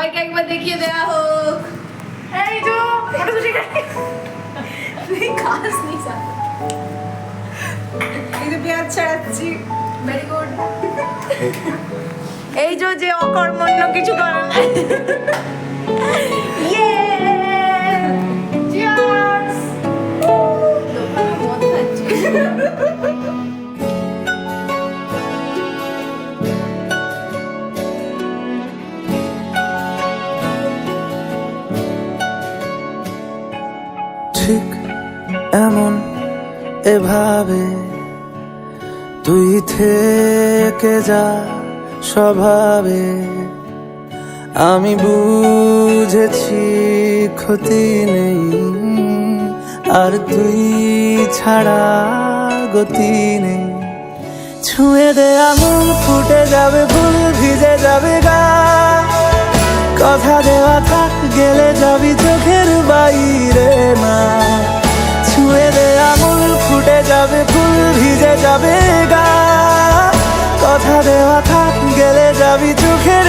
সবাইকে একবার দেখিয়ে দেওয়া হোক। এই যে ফটোশুট তুই খাস নি স্যার, এই যে পেঁয়াজ ছাড়াচ্ছি। Very good. এই যে অকর্মণ্য কিছু করে না। ইয়ে চিয়ার্স। দোকানে মদ খাচ্ছি। ঠিক এমন এভাবে তুই থেকে যা স্বভাবে, আমি বুঝেছি ক্ষতি নেই, আর তুই ছাড়া গতি নেই। ছুঁয়ে দে আঙুল, ফুটে যাবে ফুল, ভিজে যাবে গা, কথা দেওয়া থাক, গেলে যাবি চোখের বাইরে না। ছুঁয়ে দে আঙুল, ফুটে যাবে ফুল, ভিজে যাবে গা, কথা দেওয়া থাক, গেলে যাবি চোখের